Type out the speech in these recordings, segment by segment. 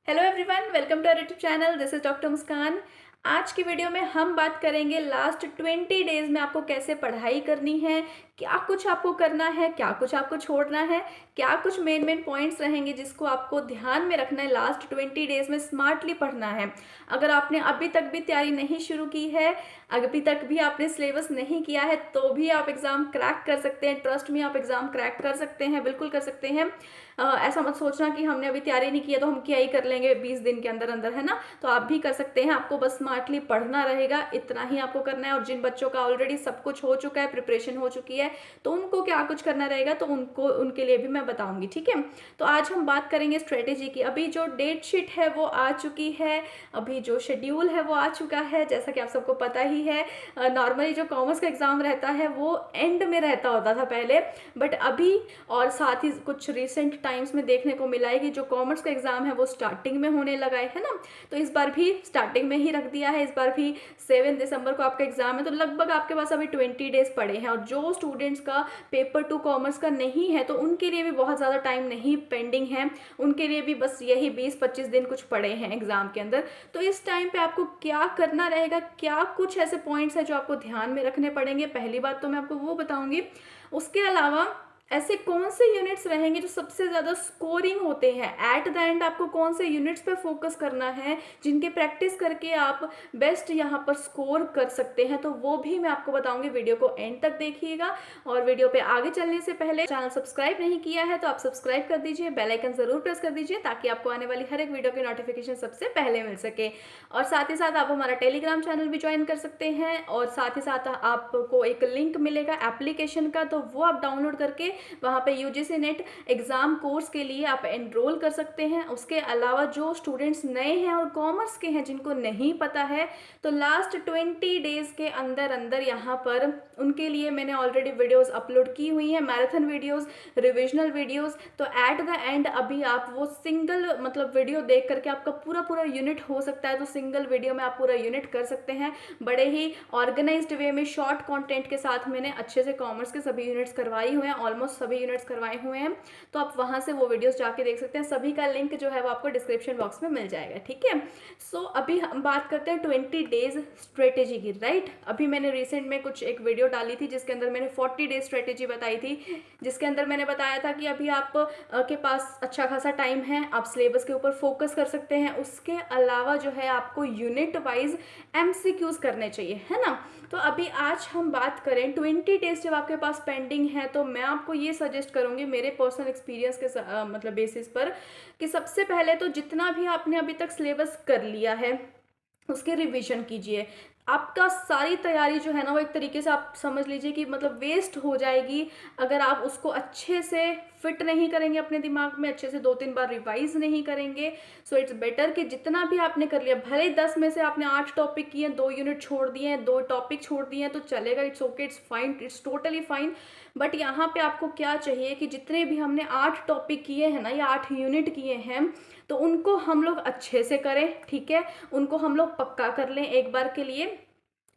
Hello everyone, welcome to our YouTube channel. This is doctor Muskan. आज की video में हम बात करेंगे लास्ट 20 डेज में आपको कैसे पढ़ाई करनी है, क्या कुछ आपको करना है, क्या कुछ आपको छोड़ना है, क्या कुछ मेन पॉइंट्स रहेंगे जिसको आपको ध्यान में रखना है। लास्ट 20 डेज में स्मार्टली पढ़ना है। अगर आपने अभी तक भी तैयारी नहीं शुरू की है, अभी तक भी आपने सिलेबस नहीं किया है, तो भी आप एग्ज़ाम क्रैक कर सकते हैं। ट्रस्ट में आप एग्ज़ाम क्रैक कर सकते हैं, बिल्कुल कर सकते हैं। ऐसा मत सोचना कि हमने अभी तैयारी नहीं की है तो हम क्या ही कर लेंगे 20 दिन के अंदर अंदर, है ना। तो आप भी कर सकते हैं। आपको बस स्मार्टली पढ़ना रहेगा, इतना ही आपको करना है। और जिन बच्चों का ऑलरेडी सब कुछ हो चुका है, प्रिपरेशन हो चुकी है, तो उनको क्या कुछ करना रहेगा तो उनके लिए भी मैं बताऊंगी, ठीक है। तो आज हम बात करेंगे स्ट्रेटेजी की। अभी जो डेट शीट है वो आ चुकी है, अभी जो शेड्यूल है वो आ चुका है, जैसा कि आप सबको पता ही है। नॉर्मली जो कॉमर्स का एग्जाम रहता है वो एंड में रहता होता था पहले, बट अभी और साथ ही कुछ रिसेंट टाइम्स में देखने को मिला है कि जो कॉमर्स का एग्जाम है वो स्टार्टिंग में होने लगा है ना। तो इस बार भी स्टार्टिंग में ही रख दिया है। इस बार भी 7 दिसंबर को आपका एग्जाम है, तो लगभग आपके पास अभी 20 डेज पड़े हैं। और जो स्टूडेंट्स का पेपर 2 कॉमर्स का नहीं है तो उनके लिए भी बहुत ज़्यादा टाइम नहीं पेंडिंग है, उनके लिए भी बस यही 20-25 दिन कुछ पड़े हैं एग्जाम के अंदर। तो इस टाइम पे आपको क्या करना रहेगा, क्या कुछ ऐसे पॉइंट्स हैं जो आपको ध्यान में रखने पड़ेंगे, पहली बात तो मैं आपको वो बताऊंगी। उसके अलावा ऐसे कौन से यूनिट्स रहेंगे जो सबसे ज़्यादा स्कोरिंग होते हैं, एट द एंड आपको कौन से यूनिट्स पे फोकस करना है जिनके प्रैक्टिस करके आप बेस्ट यहाँ पर स्कोर कर सकते हैं, तो वो भी मैं आपको बताऊंगी। वीडियो को एंड तक देखिएगा। और वीडियो पे आगे चलने से पहले चैनल सब्सक्राइब नहीं किया है तो आप सब्सक्राइब कर दीजिए, बेल आइकन ज़रूर प्रेस कर दीजिए ताकि आपको आने वाली हर एक वीडियो की नोटिफिकेशन सबसे पहले मिल सके। और साथ ही साथ आप हमारा टेलीग्राम चैनल भी ज्वाइन कर सकते हैं, और साथ ही साथ आपको एक लिंक मिलेगा एप्लीकेशन का, तो वो आप डाउनलोड करके वहाँ पे यूजीसी नेट एग्ज़ाम कोर्स के लिए आप एनरोल कर सकते हैं। उसके अलावा जो स्टूडेंट्स नए हैं और कॉमर्स के हैं जिनको नहीं पता है, तो लास्ट 20 डेज़ के अंदर अंदर यहाँ पर उनके लिए मैंने ऑलरेडी वीडियोस अपलोड की हुई हैं, मैराथन वीडियोस, रिविजनल वीडियोस। तो एट द एंड अभी आप वो सिंगल वीडियो देख करके आपका पूरा पूरा यूनिट हो सकता है, तो सिंगल वीडियो में आप पूरा यूनिट कर सकते हैं। बड़े ही ऑर्गेनाइज्ड वे में शॉर्ट कंटेंट के साथ मैंने अच्छे से कॉमर्स के सभी यूनिट्स करवाई हुए हैं, ऑलमोस्ट सभी यूनिट्स करवाए हुए हैं। तो आप वहाँ से वो वीडियोस जाके देख सकते हैं। सभी का लिंक जो है वो आपको डिस्क्रिप्शन बॉक्स में मिल जाएगा, ठीक है। सो अभी हम बात करते हैं 20 डेज स्ट्रेटेजी की, राइट। अभी मैंने रिसेंट में कुछ एक वीडियो डाली थी जिसके अंदर मैंने 40 डेज स्ट्रेटेजी बताई थी, जिसके अंदर मैंने बताया था कि अभी आप के पास अच्छा खासा टाइम है, आप सिलेबस के ऊपर फोकस कर सकते हैं। उसके अलावा जो है आपको यूनिट वाइज एमसीक्यूज करने चाहिए, है ना। तो अभी आज हम बात करें 20 डेज जब आपके पास पेंडिंग है, तो मैं आपको ये सजेस्ट करूंगी मेरे पर्सनल एक्सपीरियंस के बेसिस पर, कि सबसे पहले तो जितना भी आपने अभी तक सिलेबस कर लिया है उसके रिवीजन कीजिए। आपका सारी तैयारी जो है ना वो एक तरीके से आप समझ लीजिए कि वेस्ट हो जाएगी अगर आप उसको अच्छे से फिट नहीं करेंगे अपने दिमाग में, अच्छे से 2-3 बार रिवाइज नहीं करेंगे। सो इट्स बेटर कि जितना भी आपने कर लिया, भले ही 10 में से आपने 8 टॉपिक किए, 2 यूनिट छोड़ दिए हैं, 2 टॉपिक छोड़ दिए हैं, तो चलेगा, it's okay, it's fine, it's totally fine. But यहाँ पे आपको क्या चाहिए कि जितने भी हमने 8 टॉपिक किए हैं ना या 8 यूनिट किए हैं, तो उनको हम लोग अच्छे से करें, ठीक है। उनको हम लोग पक्का कर लें एक बार के लिए।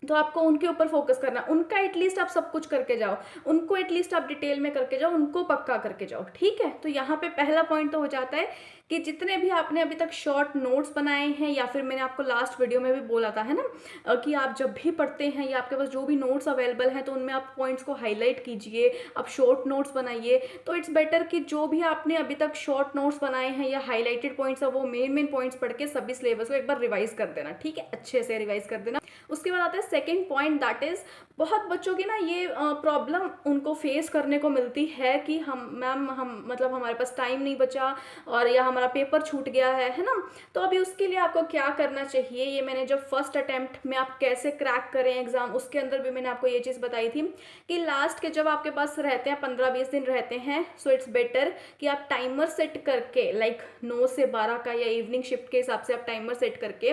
तो आपको उनके ऊपर फोकस करना, उनका एटलीस्ट आप सब कुछ करके जाओ, उनको एटलीस्ट आप डिटेल में करके जाओ, उनको पक्का करके जाओ, ठीक है। तो यहाँ पे पहला पॉइंट तो हो जाता है कि जितने भी आपने अभी तक शॉर्ट नोट्स बनाए हैं, या फिर मैंने आपको लास्ट वीडियो में भी बोला था, है ना, कि आप जब भी पढ़ते हैं या आपके पास जो भी नोट्स अवेलेबल हैं तो उनमें आप पॉइंट्स को हाईलाइट कीजिए, आप शॉर्ट नोट्स बनाइए। तो इट्स बेटर कि जो भी आपने अभी तक शॉर्ट नोट्स बनाए हैं या हाईलाइटेड पॉइंट्स है, वो मेन पॉइंट्स पढ़ के सभी सिलेबस को एक बार रिवाइज कर देना, ठीक है, अच्छे से रिवाइज कर देना। उसके बाद आता है सेकेंड पॉइंट, दैट इज बहुत बच्चों की ना ये प्रॉब्लम उनको फेस करने को मिलती है कि हम हमारे पास टाइम नहीं बचा और या हमारा पेपर छूट गया है ना। तो अभी उसके लिए आपको क्या करना चाहिए, ये मैंने जब फर्स्ट अटेम्प्ट में आप कैसे क्रैक करें एग्जाम, उसके अंदर भी मैंने आपको ये चीज़ बताई थी कि लास्ट के जब आपके पास रहते हैं 15-20 दिन रहते हैं, सो इट्स बेटर कि आप टाइमर सेट करके, लाइक 9 से 12 का या इवनिंग शिफ्ट के हिसाब से आप टाइमर सेट करके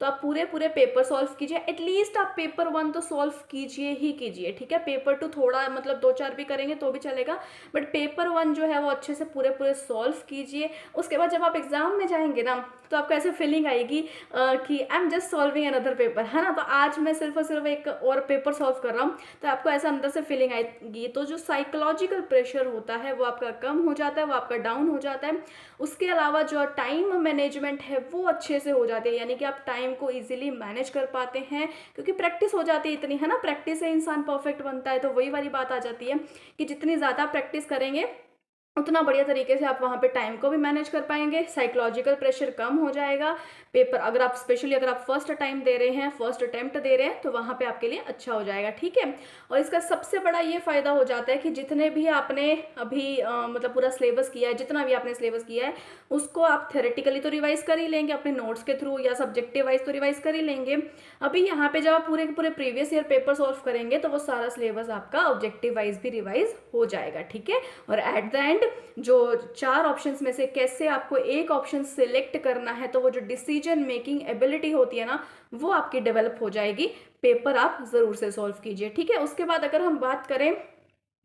तो आप पूरे पेपर सॉल्व कीजिए। एटलीस्ट आप पेपर 1 तो सॉल्व कीजिए ही कीजिए, ठीक है। पेपर 2 थोड़ा 2-4 भी करेंगे तो भी चलेगा, बट पेपर 1 जो है वो अच्छे से पूरे सॉल्व कीजिए। उसके बाद बाद जब आप एग्ज़ाम में जाएंगे ना, तो आपको ऐसे फीलिंग आएगी कि I am just solving another paper, है ना। तो आज मैं सिर्फ और सिर्फ एक और पेपर सॉल्व कर रहा हूँ, तो आपको ऐसा अंदर से फीलिंग आएगी। तो जो साइकोलॉजिकल प्रेशर होता है वो आपका कम हो जाता है, वो आपका डाउन हो जाता है। उसके अलावा जो टाइम मैनेजमेंट है वो अच्छे से हो जाती है, यानी कि आप टाइम को ईजिली मैनेज कर पाते हैं, क्योंकि प्रैक्टिस हो जाती है इतनी, है ना। प्रैक्टिस से इंसान परफेक्ट बनता है। तो वही वाली बात आ जाती है कि जितनी ज़्यादा प्रैक्टिस करेंगे उतना बढ़िया तरीके से आप वहाँ पे टाइम को भी मैनेज कर पाएंगे, साइकोलॉजिकल प्रेशर कम हो जाएगा। पेपर अगर आप स्पेशली अगर आप फर्स्ट टाइम दे रहे हैं, फर्स्ट अटेम्प्ट दे रहे हैं, तो वहाँ पे आपके लिए अच्छा हो जाएगा, ठीक है। और इसका सबसे बड़ा ये फ़ायदा हो जाता है कि जितने भी आपने अभी मतलब पूरा सिलेबस किया है, जितना भी आपने सिलेबस किया है उसको आप थेरेटिकली तो रिवाइज कर ही लेंगे अपने नोट्स के थ्रू, या सब्जेक्टिव वाइज तो रिवाइज कर ही लेंगे। अभी यहाँ पे जब आप पूरे पूरे प्रीवियस ईयर पेपर सॉल्व करेंगे तो वो सारा सिलेबस आपका ऑब्जेक्टिव वाइज भी रिवाइज हो जाएगा, ठीक है। और एट द एंड जो 4 ऑप्शंस में से कैसे आपको एक ऑप्शन सिलेक्ट करना है, तो वो जो डिसीजन मेकिंग एबिलिटी होती है ना, वो आपकी डेवलप हो जाएगी। पेपर आप जरूर से सॉल्व कीजिए, ठीक है। उसके बाद अगर हम बात करें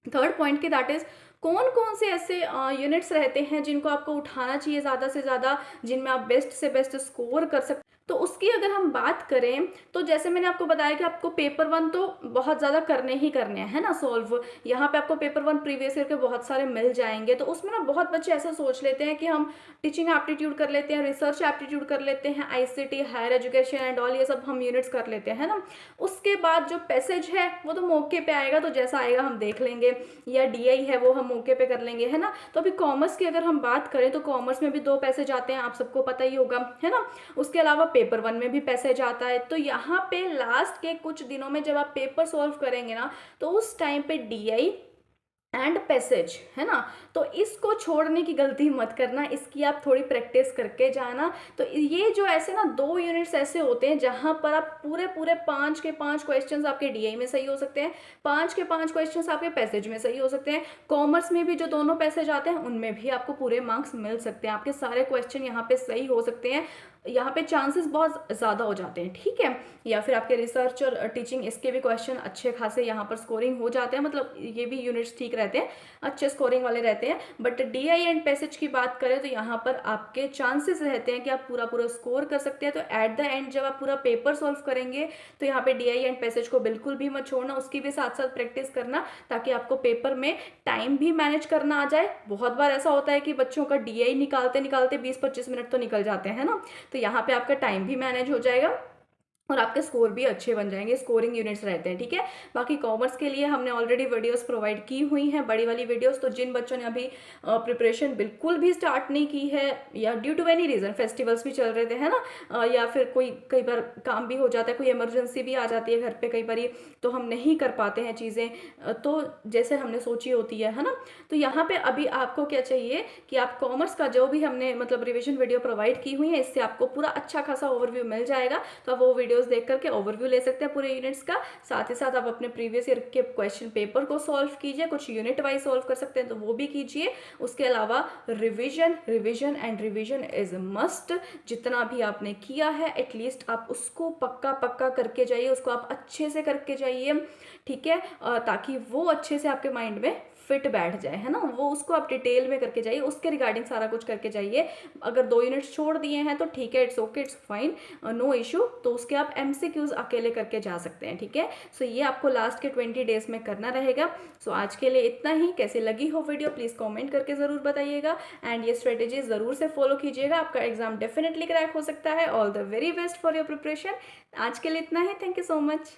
थर्ड पॉइंट की, दैट इज कौन कौन से ऐसे यूनिट्स रहते हैं जिनको आपको उठाना चाहिए ज़्यादा से ज़्यादा, जिनमें आप बेस्ट से बेस्ट स्कोर कर सकते। तो उसकी अगर हम बात करें तो जैसे मैंने आपको बताया कि आपको पेपर 1 तो बहुत ज़्यादा करने ही करने हैं, है ना, सॉल्व। यहाँ पे आपको पेपर 1 प्रीवियस ईयर के बहुत सारे मिल जाएंगे। तो उसमें ना बहुत बच्चे ऐसा सोच लेते हैं कि हम टीचिंग एप्टीट्यूड कर लेते हैं, रिसर्च एप्टीट्यूड कर लेते हैं, ICT, higher education and all, ये सब हम यूनिट्स कर लेते हैं ना। उसके बाद जो पैसेज है वो तो मौके पे आएगा, तो जैसा आएगा हम देख लेंगे, या डीआई है वो हम मौके पे कर लेंगे, है ना। तो अभी कॉमर्स की अगर हम बात करें तो कॉमर्स में भी 2 पैसेज आते हैं, आप सबको पता ही होगा, है ना। उसके अलावा पेपर 1 में भी पैसेज आता है। तो यहाँ पे लास्ट के कुछ दिनों में जब आप पेपर सॉल्व करेंगे ना, तो उस टाइम पे डीआई एंड पैसेज, है ना, तो इसको छोड़ने की गलती मत करना, इसकी आप थोड़ी प्रैक्टिस करके जाना। तो ये जो ऐसे ना 2 यूनिट्स ऐसे होते हैं जहां पर आप पूरे पूरे 5 के 5 क्वेश्चंस आपके डीआई में सही हो सकते हैं, 5 के 5 क्वेश्चंस आपके पैसेज में सही हो सकते हैं। कॉमर्स में भी जो दोनों पैसेज आते हैं उनमें भी आपको पूरे मार्क्स मिल सकते हैं, आपके सारे क्वेश्चन यहाँ पे सही हो सकते हैं। यहाँ पे चांसेस बहुत ज़्यादा हो जाते हैं, ठीक है। या फिर आपके रिसर्च और टीचिंग इसके भी क्वेश्चन अच्छे खासे यहाँ पर स्कोरिंग हो जाते हैं, मतलब ये भी यूनिट्स ठीक रहते हैं, अच्छे स्कोरिंग वाले रहते हैं। बट डीआई एंड पैसेज की बात करें तो यहाँ पर आपके चांसेस रहते हैं कि आप पूरा पूरा स्कोर कर सकते हैं। तो एट द एंड जब आप पूरा पेपर सॉल्व करेंगे तो यहाँ पे डीआई एंड पैसेज को बिल्कुल भी मत छोड़ना, उसकी भी साथ साथ प्रैक्टिस करना, ताकि आपको पेपर में टाइम भी मैनेज करना आ जाए। बहुत बार ऐसा होता है कि बच्चों का डीआई निकालते निकालते 20-25 मिनट तो निकल जाते हैं ना, तो यहाँ पे आपका टाइम भी मैनेज हो जाएगा और आपके स्कोर भी अच्छे बन जाएंगे, स्कोरिंग यूनिट्स रहते हैं, ठीक है। बाकी कॉमर्स के लिए हमने ऑलरेडी वीडियोस प्रोवाइड की हुई हैं, बड़ी वाली वीडियोस। तो जिन बच्चों ने अभी प्रिपरेशन बिल्कुल भी स्टार्ट नहीं की है, या due to any reason, festivals भी चल रहे थे, है ना, या फिर कोई कई बार काम भी हो जाता है, कोई इमरजेंसी भी आ जाती है घर पे कई बार, तो हम नहीं कर पाते हैं चीज़ें तो जैसे हमने सोची होती है ना। तो यहाँ पर अभी आपको क्या चाहिए कि आप कॉमर्स का जो भी हमने मतलब रिविजन वीडियो प्रोवाइड की हुई है, इससे आपको पूरा अच्छा खासा ओवरव्यू मिल जाएगा। तो आप वो वीडियो देख करके ओवरव्यू ले सकते हैं पूरे यूनिट्स का। साथ ही साथ आप अपने प्रीवियस ईयर के क्वेश्चन पेपर को सॉल्व कीजिए, कुछ यूनिट वाइज सॉल्व कर सकते हैं तो वो भी कीजिए। उसके अलावा revision and revision is must. जितना भी आपने किया है एटलीस्ट आप उसको पक्का पक्का करके जाइए, उसको आप अच्छे से करके जाइए, ठीक है, ताकि वो अच्छे से आपके माइंड में फिट बैठ जाए, है ना। वो उसको आप डिटेल में करके जाइए, उसके रिगार्डिंग सारा कुछ करके जाइए। अगर 2 यूनिट्स छोड़ दिए हैं तो ठीक है, it's okay, it's fine, no issue, तो उसके आप एमसीक्यूज अकेले करके जा सकते हैं, ठीक है। सो ये आपको लास्ट के 20 डेज में करना रहेगा। सो आज के लिए इतना ही। कैसे लगी हो वीडियो प्लीज़ कॉमेंट करके ज़रूर बताइएगा, एंड ये स्ट्रेटेजी ज़रूर से फॉलो कीजिएगा, आपका एग्जाम डेफिनेटली क्रैक हो सकता है। All the very best for your preparation. आज के लिए इतना ही। Thank you so much.